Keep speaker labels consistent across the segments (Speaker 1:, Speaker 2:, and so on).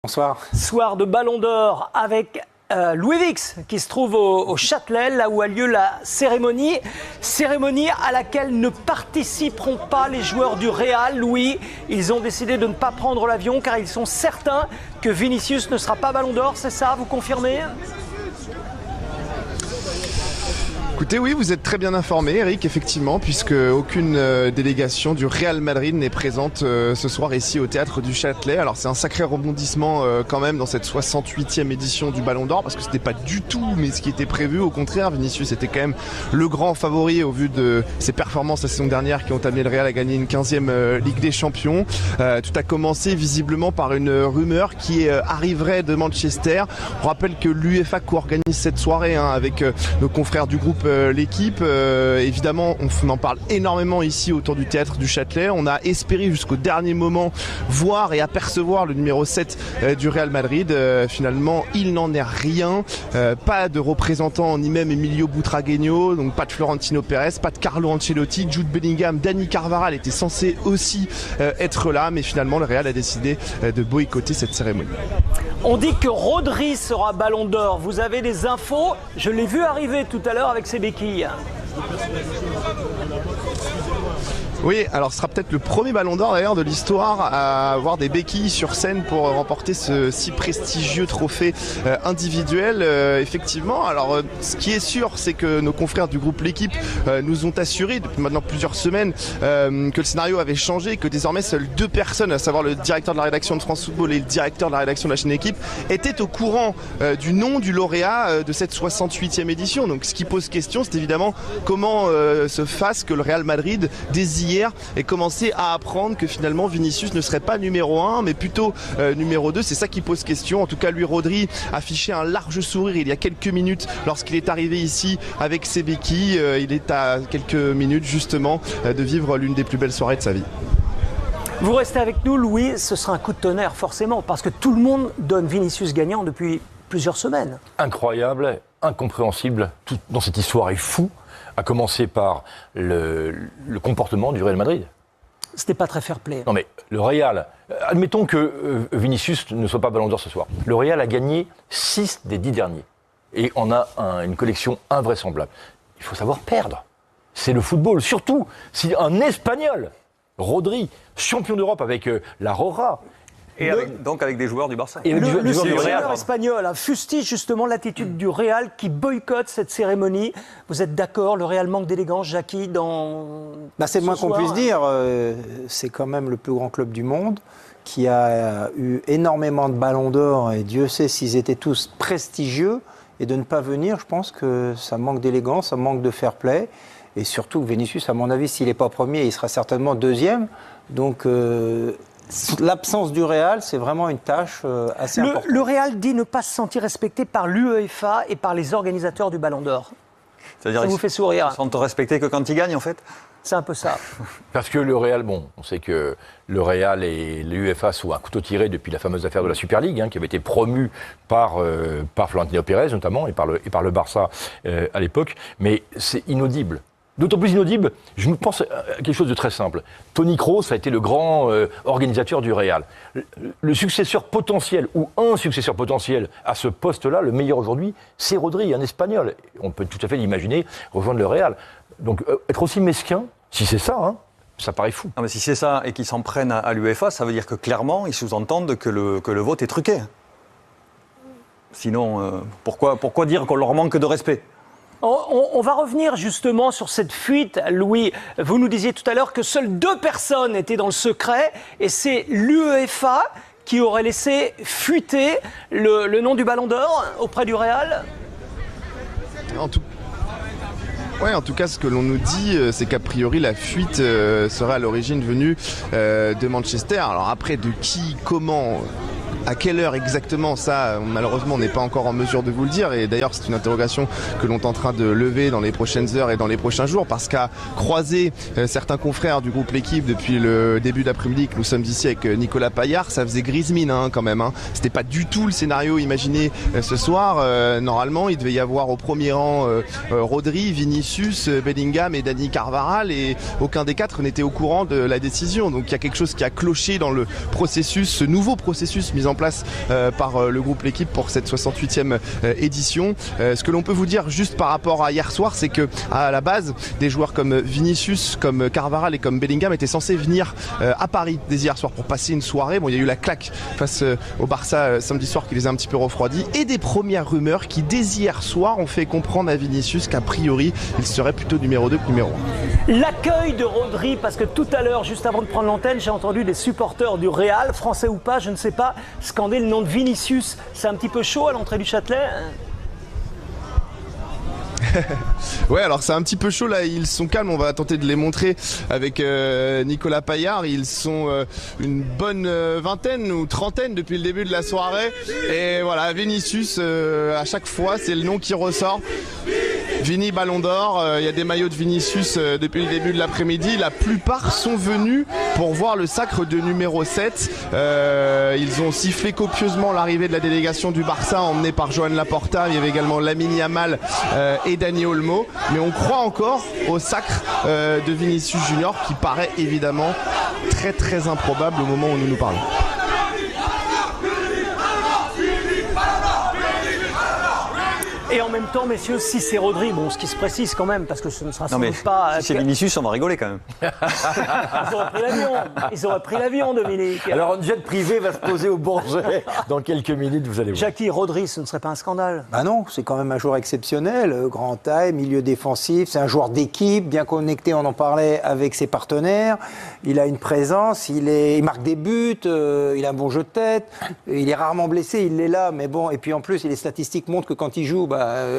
Speaker 1: Bonsoir.
Speaker 2: Soir de Ballon d'Or avec Louis Vix qui se trouve au Châtelet, là où a lieu la cérémonie. Cérémonie à laquelle ne participeront pas les joueurs du Real. Louis, ils ont décidé de ne pas prendre l'avion car ils sont certains que Vinicius ne sera pas Ballon d'Or, c'est ça, vous confirmez ?
Speaker 3: Écoutez, oui, vous êtes très bien informé, Eric, effectivement, puisque aucune délégation du Real Madrid n'est présente ce soir ici au Théâtre du Châtelet. Alors c'est un sacré rebondissement quand même dans cette 68e édition du Ballon d'Or, parce que c'était pas du tout mais ce qui était prévu. Au contraire, Vinicius était quand même le grand favori au vu de ses performances la saison dernière qui ont amené le Real à gagner une 15e Ligue des Champions. Tout a commencé visiblement par une rumeur qui arriverait de Manchester. On rappelle que l'UEFA co-organise cette soirée avec nos confrères du groupe l'équipe. Évidemment, on en parle énormément ici autour du Théâtre du Châtelet. On a espéré jusqu'au dernier moment voir et apercevoir le numéro 7 du Real Madrid. Finalement, il n'en est rien. Pas de représentant, ni même Emilio Butragueño, donc pas de Florentino Pérez, pas de Carlo Ancelotti, Jude Bellingham, Dani Carvajal était censé aussi être là, mais finalement le Real a décidé de boycotter cette cérémonie.
Speaker 2: On dit que Rodri sera Ballon d'Or. Vous avez des infos? Je l'ai vu arriver tout à l'heure avec ses béquilles.
Speaker 3: Oui, alors ce sera peut-être le premier Ballon d'Or d'ailleurs de l'histoire à avoir des béquilles sur scène pour remporter ce si prestigieux trophée individuel. Effectivement, alors ce qui est sûr, c'est que nos confrères du groupe L'équipe nous ont assuré depuis maintenant plusieurs semaines que le scénario avait changé, que désormais seules deux personnes, à savoir le directeur de la rédaction de France Football et le directeur de la rédaction de la chaîne Équipe, étaient au courant du nom du lauréat de cette 68e édition. Donc ce qui pose question, c'est évidemment comment se fasse que le Real Madrid désire et commencer à apprendre que finalement Vinicius ne serait pas numéro 1 mais plutôt numéro 2. C'est ça qui pose question. En tout cas, lui, Rodri, affichait un large sourire il y a quelques minutes lorsqu'il est arrivé ici avec ses béquilles. Il est à quelques minutes justement de vivre l'une des plus belles soirées de sa vie.
Speaker 2: Vous restez avec nous, Louis, ce sera un coup de tonnerre forcément parce que tout le monde donne Vinicius gagnant depuis plusieurs semaines.
Speaker 4: Incroyable, incompréhensible, tout dans cette histoire est fou. À commencer par le comportement du Real Madrid.
Speaker 2: C'était pas très fair-play.
Speaker 4: Non mais le Real, admettons que Vinicius ne soit pas Ballon d'Or ce soir. Le Real a gagné 6 des 10 derniers. Et on a une collection invraisemblable. Il faut savoir perdre. C'est le football. Surtout si un Espagnol, Rodri, champion d'Europe avec la Rora.
Speaker 1: Et donc avec des joueurs du Barça.
Speaker 2: Et le sélectionneur espagnol fustige justement l'attitude du Real qui boycotte cette cérémonie. Vous êtes d'accord, le Real manque d'élégance, Jackie,
Speaker 5: c'est le moins qu'on puisse dire. C'est quand même le plus grand club du monde qui a eu énormément de ballons d'or et Dieu sait s'ils étaient tous prestigieux. Et de ne pas venir, je pense que ça manque d'élégance, ça manque de fair play. Et surtout, Vinicius, à mon avis, s'il n'est pas premier, il sera certainement deuxième. Donc... l'absence du Real, c'est vraiment une tâche assez importante.
Speaker 2: Le Real dit ne pas se sentir respecté par l'UEFA et par les organisateurs du Ballon d'Or.
Speaker 1: C'est-à-dire
Speaker 2: ça vous fait sourire.
Speaker 1: Ils ne sont respectés que quand ils gagnent, en fait.
Speaker 2: C'est un peu ça.
Speaker 4: Parce que le Real, on sait que le Real et l'UEFA sont à couteau tiré depuis la fameuse affaire de la Super League, qui avait été promue par Florentino Pérez notamment et par le Barça à l'époque. Mais c'est inaudible. D'autant plus inaudible, je pense à quelque chose de très simple. Toni Kroos a été le grand organisateur du Real. Le successeur potentiel, ou un successeur potentiel à ce poste-là, le meilleur aujourd'hui, c'est Rodri, un Espagnol. On peut tout à fait l'imaginer rejoindre le Real. Donc être aussi mesquin, si c'est ça, ça paraît fou.
Speaker 1: Non, mais si c'est ça et qu'ils s'en prennent à l'UEFA, ça veut dire que clairement, ils sous-entendent que le vote est truqué. Sinon, pourquoi dire qu'on leur manque de respect ?
Speaker 2: On va revenir justement sur cette fuite, Louis. Vous nous disiez tout à l'heure que seules 2 personnes étaient dans le secret et c'est l'UEFA qui aurait laissé fuiter le nom du Ballon d'Or auprès du Real.
Speaker 3: En tout cas, ce que l'on nous dit, c'est qu'a priori, la fuite serait à l'origine venue de Manchester. Alors après, de qui, comment, à quelle heure exactement, ça, malheureusement, on n'est pas encore en mesure de vous le dire. Et d'ailleurs, c'est une interrogation que l'on est en train de lever dans les prochaines heures et dans les prochains jours, parce qu'à croiser certains confrères du groupe L'équipe depuis le début d'après-midi que nous sommes ici avec Nicolas Paillard, ça faisait grise mine quand même. C'était pas du tout le scénario imaginé ce soir. Normalement, il devait y avoir au premier rang Rodri, Vinicius, Bellingham et Dani Carvajal, et aucun des 4 n'était au courant de la décision. Donc il y a quelque chose qui a cloché dans le processus, ce nouveau processus mise en place par le groupe L'Équipe pour cette 68e édition. Ce que l'on peut vous dire juste par rapport à hier soir, c'est que à la base, des joueurs comme Vinicius, comme Carvajal et comme Bellingham étaient censés venir à Paris dès hier soir pour passer une soirée. Bon, il y a eu la claque face au Barça samedi soir qui les a un petit peu refroidis, et des premières rumeurs qui dès hier soir ont fait comprendre à Vinicius qu'a priori il serait plutôt numéro 2 que numéro 1.
Speaker 2: L'accueil de Rodri, parce que tout à l'heure, juste avant de prendre l'antenne, j'ai entendu des supporters du Real, français ou pas, je ne sais pas, scander le nom de Vinicius. C'est un petit peu chaud à l'entrée du Châtelet.
Speaker 3: Ouais, alors c'est un petit peu chaud là, ils sont calmes, on va tenter de les montrer avec Nicolas Paillard. Ils sont une bonne vingtaine ou trentaine depuis le début de la soirée. Et voilà, Vinicius, à chaque fois, c'est le nom qui ressort. Vini Ballon d'Or, il y a des maillots de Vinicius depuis le début de l'après-midi. La plupart sont venus pour voir le sacre de numéro 7. Ils ont sifflé copieusement l'arrivée de la délégation du Barça emmenée par Joan Laporta. Il y avait également Lamine Yamal et Dani Olmo. Mais on croit encore au sacre de Vinicius Junior qui paraît évidemment très très improbable au moment où nous nous parlons.
Speaker 2: Et en même temps, messieurs, si c'est Rodri, bon, ce qui se précise quand même, parce que ce ne sera sans doute
Speaker 1: pas...
Speaker 2: pas...
Speaker 1: Si c'est Vinicius, on va rigoler quand même.
Speaker 2: Ils auraient pris l'avion. Ils auraient pris l'avion, Dominique.
Speaker 4: Alors, un jet privé va se poser au Bourget dans quelques minutes, vous allez voir.
Speaker 2: Jackie, Rodri, ce ne serait pas un scandale?
Speaker 5: Bah non, c'est quand même un joueur exceptionnel, grand taille, milieu défensif, c'est un joueur d'équipe, bien connecté, on en parlait, avec ses partenaires. Il a une présence, il marque des buts, il a un bon jeu de tête, il est rarement blessé, il est là, mais bon, et puis en plus, les statistiques montrent que quand il joue,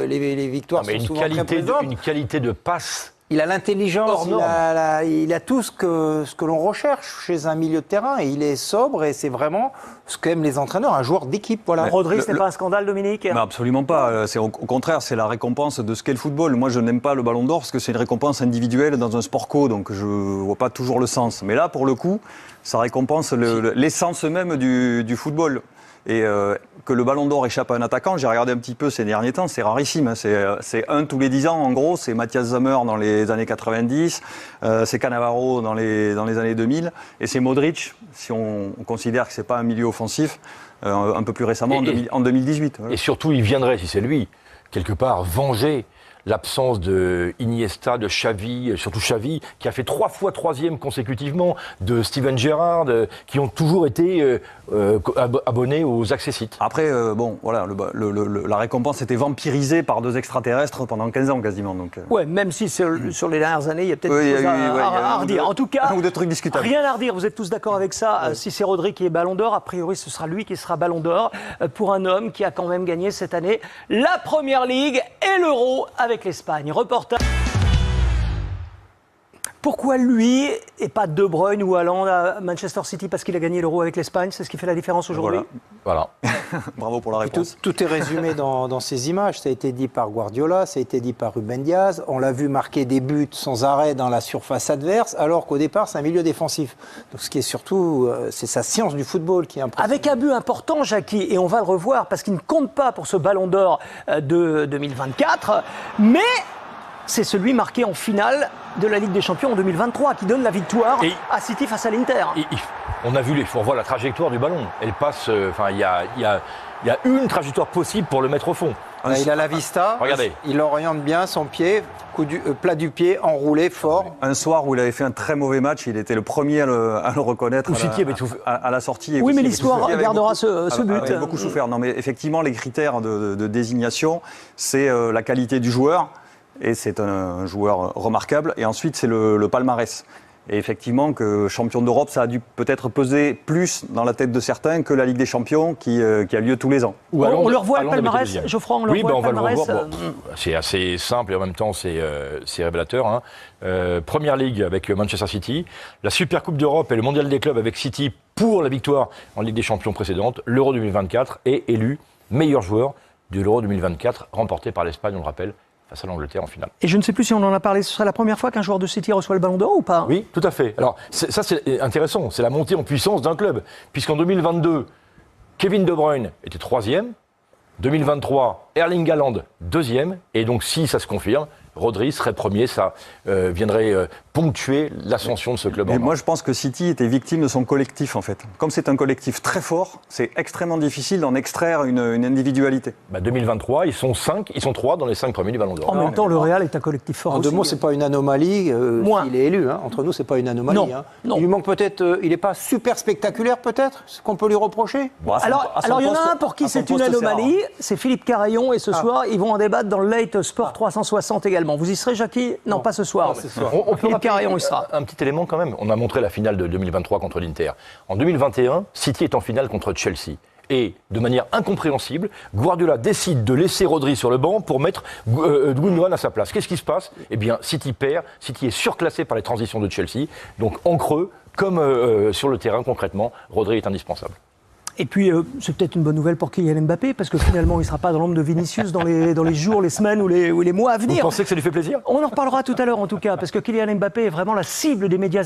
Speaker 5: les victoires sont souvent très présentes.
Speaker 4: Une qualité de passe.
Speaker 5: Il a l'intelligence, il a tout ce que l'on recherche chez un milieu de terrain, et il est sobre, et c'est vraiment ce qu'aiment les entraîneurs, un joueur d'équipe. Voilà.
Speaker 2: Rodri, ce n'est pas un scandale, Dominique?
Speaker 1: Absolument pas. Au contraire, c'est la récompense de ce qu'est le football. Moi, je n'aime pas le Ballon d'Or parce que c'est une récompense individuelle dans un sport co, donc je ne vois pas toujours le sens. Mais là, pour le coup, ça récompense l'essence même du football. Et que le Ballon d'Or échappe à un attaquant, j'ai regardé un petit peu ces derniers temps, c'est rarissime. Hein. C'est un tous les 10 ans, en gros. C'est Matthias Sammer dans les années 90, c'est Cannavaro dans les années 2000, et c'est Modric, si on considère que ce n'est pas un milieu offensif, un peu plus récemment, en 2018. Voilà.
Speaker 4: Et surtout, il viendrait, si c'est lui, quelque part, venger l'absence de Iniesta, de Xavi, surtout Xavi, qui a fait 3 fois 3e consécutivement, de Steven Gerrard, qui ont toujours été abonnés aux accessites.
Speaker 1: Après, voilà, la récompense était vampirisée par 2 extraterrestres pendant 15 ans quasiment. Donc,
Speaker 2: Ouais, même si sur les dernières années, il y a peut-être des choses à redire. En tout cas,
Speaker 1: un ou deux trucs discutables.
Speaker 2: Rien à redire, vous êtes tous d'accord avec ça. Ouais. Si c'est Rodri qui est Ballon d'Or, a priori, ce sera lui qui sera Ballon d'Or pour un homme qui a quand même gagné cette année la Première Ligue et l'Euro avec l'Espagne. Reportage. Pourquoi lui et pas De Bruyne ou Haaland à Manchester City? Parce qu'il a gagné l'Euro avec l'Espagne, c'est ce qui fait la différence aujourd'hui.
Speaker 4: Voilà.
Speaker 1: Bravo pour la réponse.
Speaker 5: Tout est résumé dans ces images. Ça a été dit par Guardiola, ça a été dit par Ruben Diaz. On l'a vu marquer des buts sans arrêt dans la surface adverse, alors qu'au départ, c'est un milieu défensif. Donc, ce qui est surtout, c'est sa science du football qui est importante.
Speaker 2: Avec un but important, Jackie, et on va le revoir parce qu'il ne compte pas pour ce Ballon d'Or de 2024, mais c'est celui marqué en finale de la Ligue des Champions en 2023 qui donne la victoire à City face à l'Inter.
Speaker 4: On a vu on voit la trajectoire du ballon. Elle passe. Il y a une trajectoire possible pour le mettre au fond.
Speaker 5: Là, il a la vista.
Speaker 4: Regardez.
Speaker 5: Il oriente bien son pied, plat du pied, enroulé, fort.
Speaker 1: Un soir où il avait fait un très mauvais match, il était le premier à le reconnaître à la sortie.
Speaker 2: Oui, mais l'histoire gardera ce but.
Speaker 1: Il a beaucoup souffert. Non, mais effectivement, les critères de désignation, c'est la qualité du joueur. Et c'est un joueur remarquable. Et ensuite, c'est le palmarès. Et effectivement, que champion d'Europe, ça a dû peut-être peser plus dans la tête de certains que la Ligue des Champions qui a lieu tous les ans.
Speaker 2: On le revoit le palmarès, Geoffroy, on le revoit le palmarès.
Speaker 4: On va le revoir. C'est assez simple et en même temps, c'est révélateur. Hein. Première Ligue avec Manchester City, la Super Coupe d'Europe et le Mondial des clubs avec City pour la victoire en Ligue des Champions précédente, l'Euro 2024 est élu meilleur joueur de l'Euro 2024 remporté par l'Espagne, on le rappelle, face à l'Angleterre en finale.
Speaker 2: Et je ne sais plus si on en a parlé, ce serait la première fois qu'un joueur de City reçoit le Ballon d'Or ou pas?
Speaker 4: Oui, tout à fait. Alors, ça c'est intéressant, c'est la montée en puissance d'un club. Puisqu'en 2022, Kevin De Bruyne était 3e, 2023, Erling Haaland 2e, et donc si ça se confirme, Rodri serait premier, ça viendrait ponctuer l'ascension de ce club.
Speaker 1: Et moi, je pense que City était victime de son collectif, en fait. Comme c'est un collectif très fort, c'est extrêmement difficile d'en extraire une individualité.
Speaker 4: 2023, ils sont 3 dans les 5 premiers du Ballon d'Or.
Speaker 2: En même temps, le Real est un collectif fort.
Speaker 5: En deux
Speaker 2: aussi.
Speaker 5: mots, c'est pas une anomalie s'il est élu. Hein. Entre nous, c'est pas une anomalie.
Speaker 2: Non,
Speaker 5: hein.
Speaker 2: non.
Speaker 5: Il lui manque peut-être. Il n'est pas super spectaculaire, peut-être. Ce qu'on peut lui reprocher.
Speaker 1: Bon, à son
Speaker 2: Alors, il y en
Speaker 1: poste-
Speaker 2: a un pour qui
Speaker 1: à son
Speaker 2: c'est une
Speaker 1: poste,
Speaker 2: anomalie,
Speaker 1: rare.
Speaker 2: c'est Philippe Carayon, et ce soir, ils vont en débattre dans le Late Sport 360 également. Vous y serez, Jackie? Non, pas ce soir.
Speaker 4: On peut
Speaker 2: Philippe
Speaker 4: rappeler
Speaker 2: Carayon, il sera.
Speaker 4: un petit élément quand même. On a montré la finale de 2023 contre l'Inter. En 2021, City est en finale contre Chelsea. Et de manière incompréhensible, Guardiola décide de laisser Rodri sur le banc pour mettre Gundogan à sa place. Qu'est-ce qui se passe? Eh bien, City perd. City est surclassé par les transitions de Chelsea. Donc, en creux, comme sur le terrain concrètement, Rodri est indispensable.
Speaker 2: Et puis, c'est peut-être une bonne nouvelle pour Kylian Mbappé, parce que finalement, il ne sera pas dans l'ombre de Vinicius dans les jours, les semaines ou les mois à
Speaker 4: Vous
Speaker 2: venir.
Speaker 4: pensez que ça lui fait plaisir?
Speaker 2: On en reparlera tout à l'heure, en tout cas, parce que Kylian Mbappé est vraiment la cible des médias